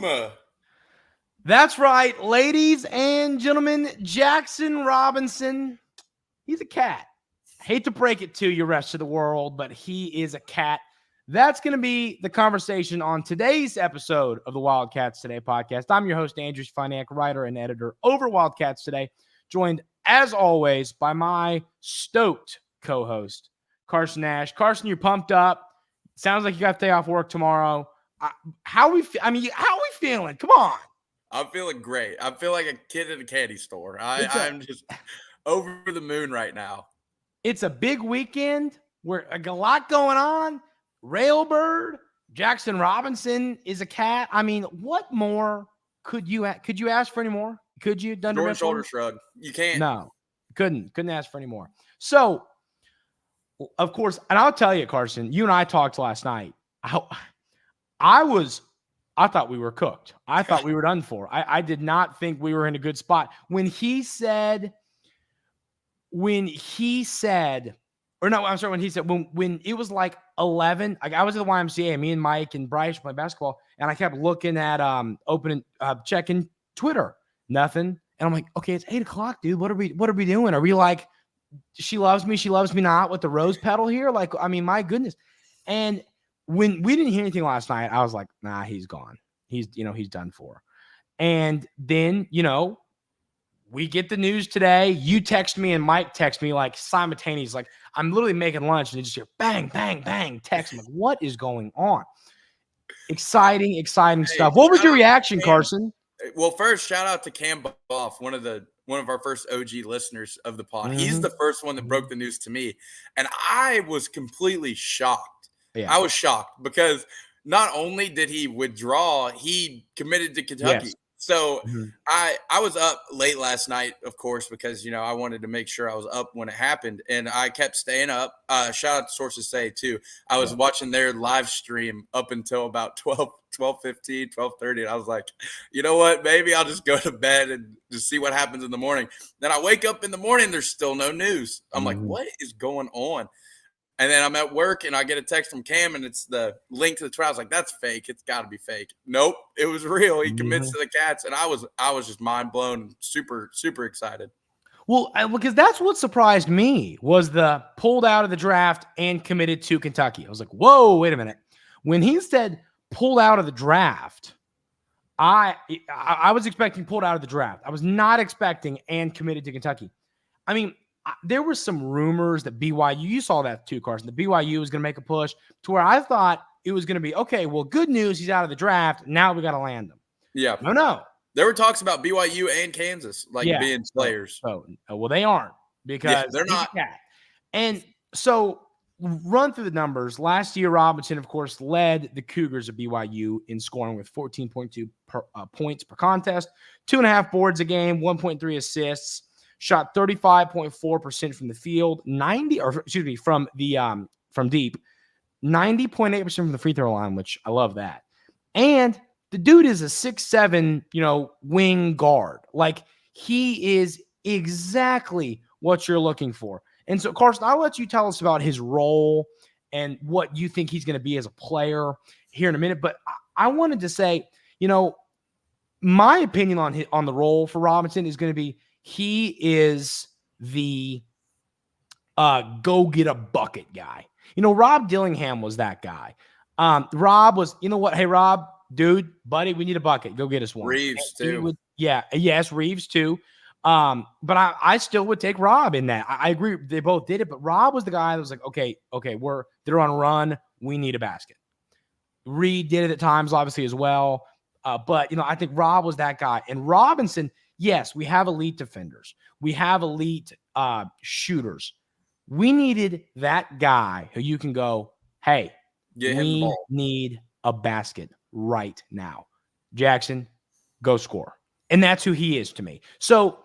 Boom! That's right, ladies and gentlemen, Jaxson Robinson, he's a cat. I hate to break it to you, rest of the world, but he is a cat. That's going to be the conversation on today's episode of the Wildcats Today podcast. I'm your host, Andrew Stefaniak, writer and editor over Wildcats Today, joined, as always, by my stoked co-host, Carson Nash. Carson, you're pumped up. Sounds like you got to day off work tomorrow. How are we feeling? Come on. I'm feeling great. I feel like a kid at a candy store. I'm just over the moon right now. It's a big weekend. We're a lot going on. Railbird, Jaxson Robinson is a cat. I mean, what more could you ask for any more? Could you? Short shoulder shrug. You can't. No, couldn't ask for any more. So, of course, and I'll tell you, Carson, you and I talked last night. I thought we were cooked. I thought we were done for. I did not think we were in a good spot. When he said, when it was like 11, I was at the YMCA, me and Mike and Bryce playing basketball, and I kept looking at checking Twitter, nothing. And I'm like, okay, it's 8:00, dude. What are we doing? Are we like, she loves me not with the rose petal here? Like, I mean, my goodness. And when we didn't hear anything last night, I was like, nah, he's gone. He's done for. And then, we get the news today. You text me and Mike text me like simultaneous. Like, I'm literally making lunch and you just hear bang, bang, bang, text. I'm like, what is going on? Exciting stuff. What was your reaction, Carson? Well, first, shout out to Cam Boff, one of our first OG listeners of the pod. Mm-hmm. He's the first one that broke the news to me. And I was completely shocked. Yeah. I was shocked because not only did he withdraw, he committed to Kentucky. Yes. So I was up late last night, of course, because, I wanted to make sure I was up when it happened. And I kept staying up. Shout out to Sources Say, too. I was watching their live stream up until about 12:15, 12:30. And I was like, you know what? Maybe I'll just go to bed and just see what happens in the morning. Then I wake up in the morning. There's still no news. I'm like, what is going on? And then I'm at work and I get a text from Cam and it's the link to the trial. I was like, that's fake. It's got to be fake. Nope, it was real. He commits to the Cats. And I was just mind blown, super, super excited. Well, because that's what surprised me was the pulled out of the draft and committed to Kentucky. I was like, whoa, wait a minute. When he said pulled out of the draft, I was expecting pulled out of the draft. I was not expecting and committed to Kentucky. I mean, there were some rumors that BYU, you saw that too, Carson, that BYU was going to make a push to where I thought it was going to be, okay, well, good news, he's out of the draft. Now we got to land him. Yeah. No. There were talks about BYU and Kansas, being players. Well, they aren't because they're not. And so run through the numbers. Last year, Robinson, of course, led the Cougars of BYU in scoring with 14.2 points per contest, 2.5 boards a game, 1.3 assists. Shot 35.4% from the field, from deep, 90.8% from the free throw line, which I love that. And the dude is a 6'7", wing guard. Like, he is exactly what you're looking for. And so, Carson, I'll let you tell us about his role and what you think he's going to be as a player here in a minute. But I wanted to say, my opinion on the role for Robinson is going to be, he is the go get a bucket guy. Rob Dillingham was that guy. Rob was, what? Hey, Rob, dude, buddy, we need a bucket. Go get us one. Reeves, too. Yes, Reeves, too. But I still would take Rob in that. I agree. They both did it, but Rob was the guy that was like, okay, they're on a run. We need a basket. Reed did it at times, obviously, as well. But, I think Rob was that guy. And Robinson, yes, we have elite defenders. We have elite shooters. We needed that guy who you can go, hey, we need a basket right now. Jaxson, go score. And that's who he is to me. So,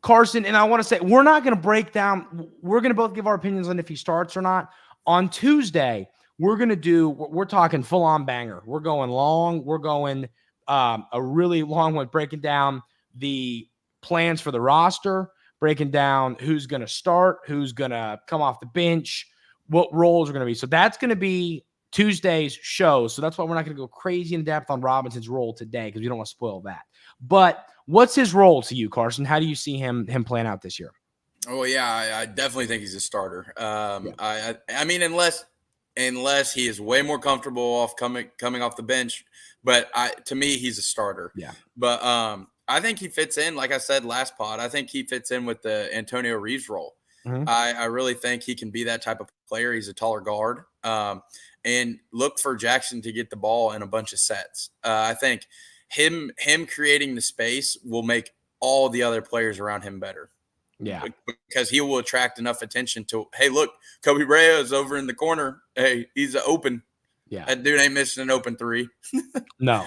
Carson, and I want to say, we're not going to break down. We're going to both give our opinions on if he starts or not. On Tuesday, we're talking full-on banger. We're going long. We're going a really long one, breaking down the plans for the roster, breaking down who's going to start, who's going to come off the bench, what roles are going to be. So that's going to be Tuesday's show. So that's why we're not going to go crazy in depth on Robinson's role today because we don't want to spoil that. But what's his role to you, Carson? How do you see him playing out this year? Oh, yeah, I definitely think he's a starter. I mean, unless he is way more comfortable off coming off the bench. But to me, he's a starter. Yeah. But I think he fits in, like I said last pod, I think he fits in with the Antonio Reeves role. Mm-hmm. I really think he can be that type of player. He's a taller guard. And look for Jaxson to get the ball in a bunch of sets. I think him creating the space will make all the other players around him better. Yeah. Because he will attract enough attention to, hey, look, Kobe Bryant is over in the corner. Hey, he's open. Yeah. That dude ain't missing an open three. No.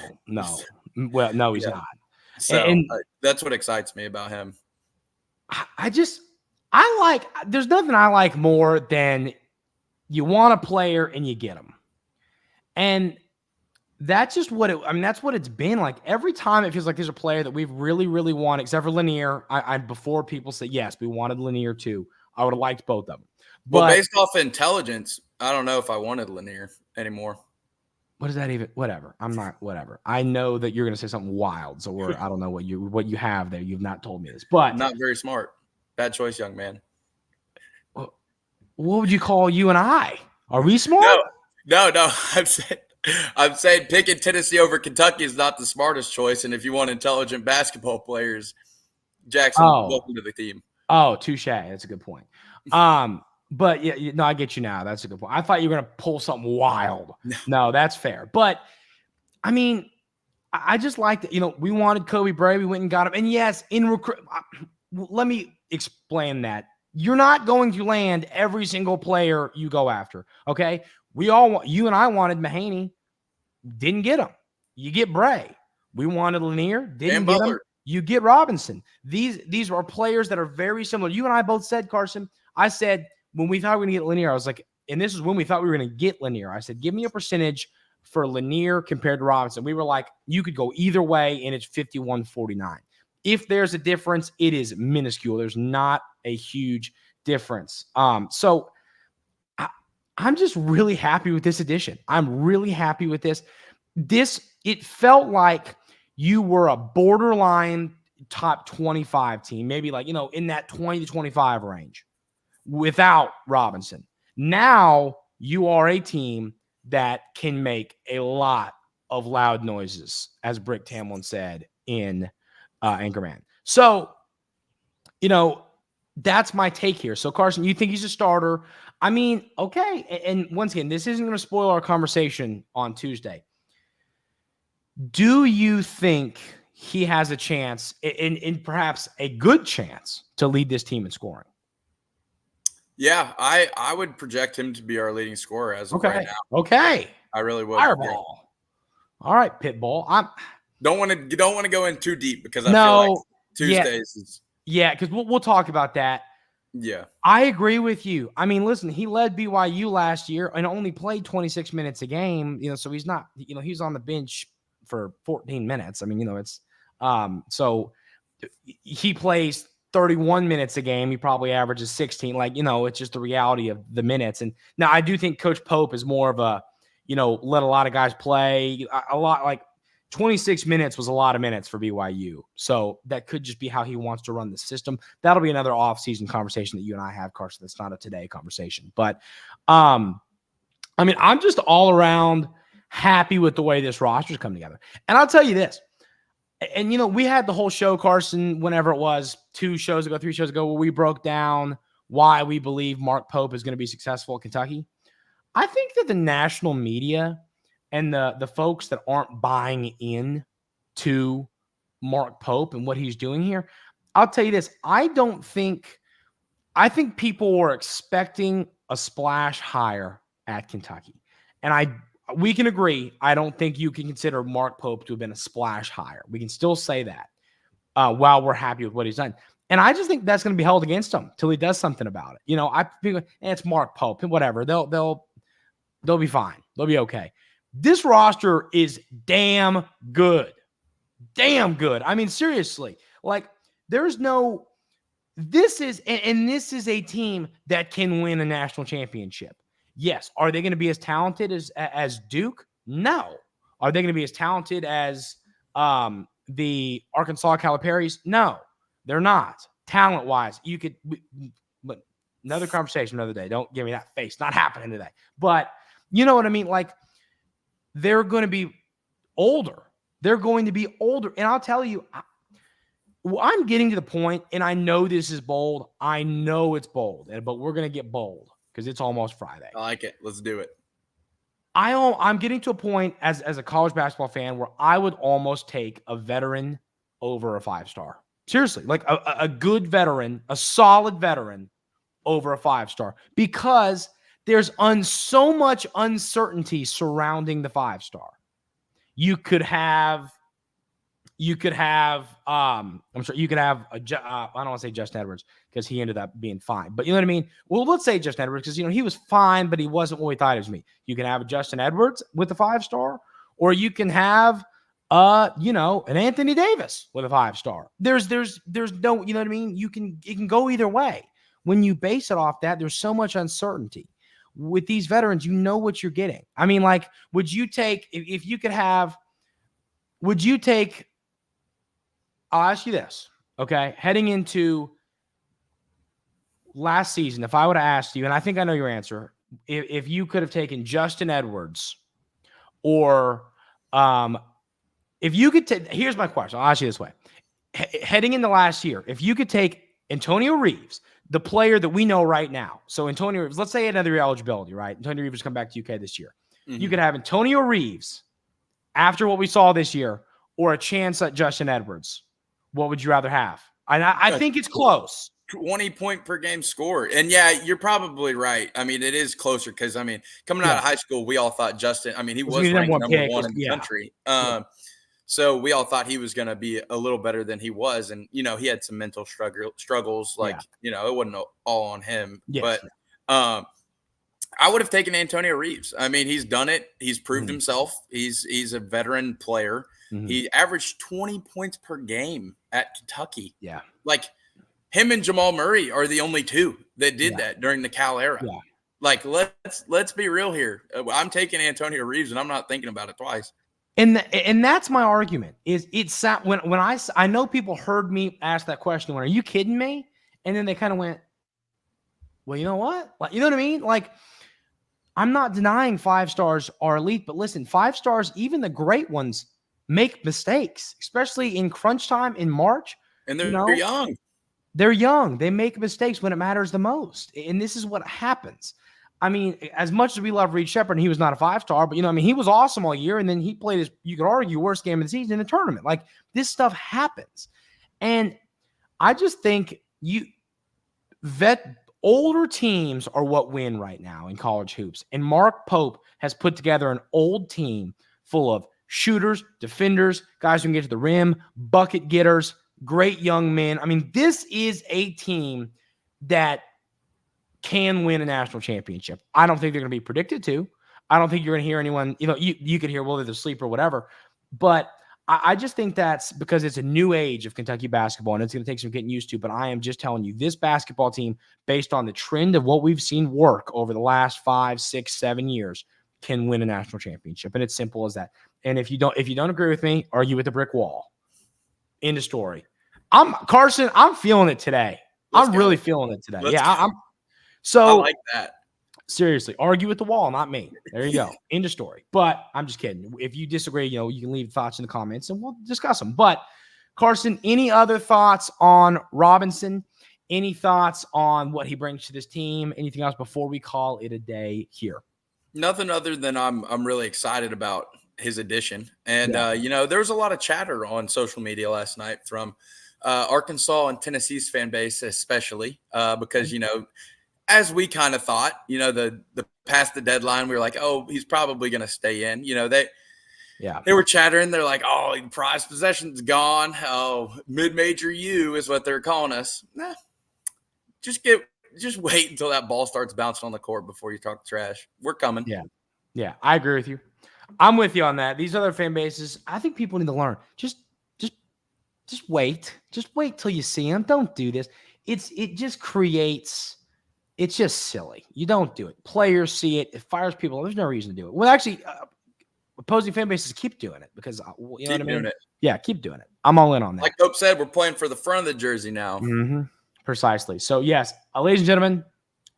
Well, no, he's not. So that's what excites me about him. There's nothing I like more than you want a player and you get him. And that's just that's what it's been like. Every time it feels like there's a player that we've really, really wanted, except for Lanier. Before people say, yes, we wanted Lanier too. I would have liked both of them. But based off intelligence, I don't know if I wanted Lanier anymore. What is that even? Whatever. I'm not, whatever. I know that you're going to say something wild. So I don't know what you have there. You've not told me this, but not very smart. Bad choice, young man. What would you call you and I? Are we smart? No. I'm saying picking Tennessee over Kentucky is not the smartest choice. And if you want intelligent basketball players, Jaxson, welcome to the team. Oh, touche. That's a good point. But yeah, no, I get you now. That's a good point. I thought you were going to pull something wild. No, that's fair. But I mean, I just liked it. We wanted Kobe Bryant. We went and got him. And yes, let me explain that. You're not going to land every single player you go after. Okay. You and I wanted Mahaney. Didn't get him. You get Bray. We wanted Lanier. Didn't get him. You get Robinson. These are players that are very similar. You and I both said, Carson, I said, when we thought we were going to get Lanier, I was like, and this is when we thought we were going to get Lanier. I said, give me a percentage for Lanier compared to Robinson. We were like, you could go either way, and it's 51-49. If there's a difference, it is minuscule. There's not a huge difference. So I'm just really happy with this addition. I'm really happy with this. It felt like you were a borderline top 25 team, maybe like, in that 20 to 25 range without Robinson. Now you are a team that can make a lot of loud noises, as Brick Tamlin said in Anchorman. So, that's my take here. So, Carson, you think he's a starter? I mean, okay. And once again, this isn't going to spoil our conversation on Tuesday. Do you think he has a chance, in perhaps a good chance, to lead this team in scoring? Yeah, I would project him to be our leading scorer as of right now. Okay. I really would. Fireball. Yeah. All right, Pitbull. Don't want to go in too deep because I feel like Tuesdays is. Yeah, because we'll talk about that. Yeah. I agree with you. I mean, listen, he led BYU last year and only played 26 minutes a game, so he's not, he's on the bench for 14 minutes. I mean, it's so he plays 31 minutes a game. He probably averages 16. It's just the reality of the minutes. And now I do think Coach Pope is more of a, let a lot of guys play a lot. 26 minutes was a lot of minutes for BYU. So that could just be how he wants to run the system. That'll be another off-season conversation that you and I have, Carson. That's not a today conversation. But, I'm just all around happy with the way this roster's come together. And I'll tell you this. And, we had the whole show, Carson, whenever it was 3 shows ago, where we broke down why we believe Mark Pope is going to be successful at Kentucky. I think that the national media and the folks that aren't buying in to Mark Pope and what he's doing here, I'll tell you this. I think people were expecting a splash hire at Kentucky. And we can agree, I don't think you can consider Mark Pope to have been a splash hire. We can still say that while we're happy with what he's done. And I just think that's going to be held against him till he does something about it. I think it's Mark Pope and whatever. They'll be fine. They'll be okay. This roster is damn good. Damn good. I mean, seriously. This is a team that can win a national championship. Yes. Are they going to be as talented as Duke? No. Are they going to be as talented as the Arkansas Caliparis? No, they're not. Talent-wise, you could – but another conversation another day. Don't give me that face. Not happening today. But you know what I mean? Like, they're going to be older. They're going to be older. And I'll tell you, I'm getting to the point, and I know this is bold. I know it's bold, but we're going to get bold because it's almost Friday. I like it. Let's do it. I'm getting to a point as a college basketball fan where I would almost take a veteran over a 5-star. Seriously, like a good veteran, a solid veteran over a 5-star, because there's so much uncertainty surrounding the 5-star. You could have, I'm sure you could have, I don't want to say Justin Edwards because he ended up being fine, but you know what I mean? Well, let's say Justin Edwards because, he was fine, but he wasn't what we thought he was. You can have a Justin Edwards with a 5-star, or you can have, an Anthony Davis with a 5-star. There's no, you know what I mean? It can go either way. When you base it off that, there's so much uncertainty. With these veterans, you know what you're getting. I mean, like, would you take, if you could have, would you take, I'll ask you this, okay? Heading into last season, if I would have asked you, and I think I know your answer, if you could have taken Justin Edwards or if you could take, here's my question. I'll ask you this way. Heading into last year, if you could take Antonio Reeves, the player that we know right now. So Antonio Reeves, let's say another eligibility, right? Antonio Reeves come back to UK this year. Mm-hmm. You could have Antonio Reeves after what we saw this year, or a chance at Justin Edwards. What would you rather have? I think it's close. 20-point per game score. And yeah, you're probably right. I mean, it is closer because, coming out of high school, we all thought Justin, he was ranked number one in the country. So we all thought he was going to be a little better than he was. And, he had some mental struggles. Like, it wasn't all on him. Yes. But I would have taken Antonio Reeves. He's done it. He's proved himself. He's a veteran player. Mm-hmm. He averaged 20 points per game at Kentucky. Yeah. Like, him and Jamal Murray are the only two that did that during the Cal era. Yeah. Like, let's be real here. I'm taking Antonio Reeves, and I'm not thinking about it twice. And that's my argument. Is it's when I know people heard me ask that question. When, are you kidding me? And then they kind of went, well, you know what? Like, you know what I mean? Like, I'm not denying 5-stars are elite, but listen, 5-stars, even the great ones, make mistakes, especially in crunch time in March. And they're young. They're young. They make mistakes when it matters the most. And this is what happens. As much as we love Reed Sheppard, and he was not a 5-star, but, he was awesome all year. And then he played his, you could argue, worst game of the season in the tournament. Like, this stuff happens. And I just think older teams are what win right now in college hoops. And Mark Pope has put together an old team full of shooters, defenders, guys who can get to the rim, bucket getters, great young men. This is a team that can win a national championship. I don't think they're going to be predicted to. I don't think you're going to hear anyone, you could hear, well, they're the sleeper or whatever. But I just think that's because it's a new age of Kentucky basketball, and it's going to take some getting used to. But I am just telling you, this basketball team, based on the trend of what we've seen work over the last 5, 6, 7 years, can win a national championship. And it's simple as that. And if you don't agree with me, argue with the brick wall. End of story. Carson, I'm feeling it today. I'm really feeling it today. So I like that. Seriously, argue with the wall, not me. There you go. End of story. But I'm just kidding. If you disagree, you can leave thoughts in the comments and we'll discuss them. But Carson, any other thoughts on Robinson? Any thoughts on what he brings to this team? Anything else before we call it a day here? Nothing other than I'm really excited about his addition. And, there was a lot of chatter on social media last night from Arkansas and Tennessee's fan base, especially because, as we kind of thought, the past the deadline, we were like, oh, he's probably going to stay in. They were chattering. They're like, oh, prized possession's gone. Oh, mid-major U is what they're calling us. Nah, just wait until that ball starts bouncing on the court before you talk trash. We're coming. Yeah, I agree with you. I'm with you on that. These other fan bases, I think people need to learn. Just wait. Just wait till you see them. Don't do this. It just creates it's just silly. You don't do it. Players see it. It fires people. There's no reason to do it. Well, actually, opposing fan bases keep doing it because you know what I mean? Yeah, keep doing it. I'm all in on that. Like Hope said, we're playing for the front of the jersey now. Mm-hmm. Precisely. So, yes, ladies and gentlemen,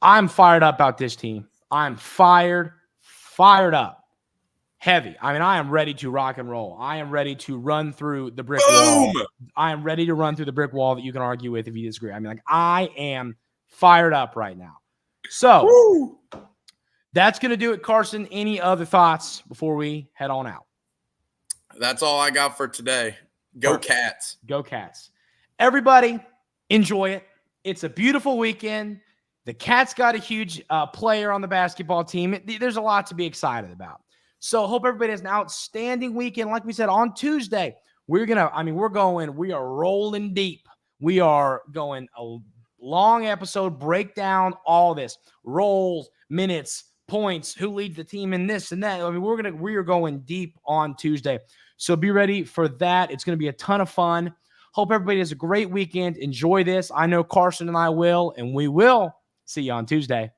I'm fired up about this team. I'm fired up. Heavy. I mean, I am ready to rock and roll. I am ready to run through the brick wall. I am ready to run through the brick wall that you can argue with if you disagree. I mean, like, I am fired up right now. So, that's going to do it, Carson. Any other thoughts before we head on out? That's all I got for today. Go Cats. Go Cats. Everybody, enjoy it. It's a beautiful weekend. The Cats got a huge player on the basketball team. There's a lot to be excited about. So hope everybody has an outstanding weekend. Like we said, on Tuesday, we are rolling deep. We are going a long episode, break down all this. Roles, minutes, points, who leads the team in this and that. I mean, we are going deep on Tuesday. So be ready for that. It's going to be a ton of fun. Hope everybody has a great weekend. Enjoy this. I know Carson and I will, and we will see you on Tuesday.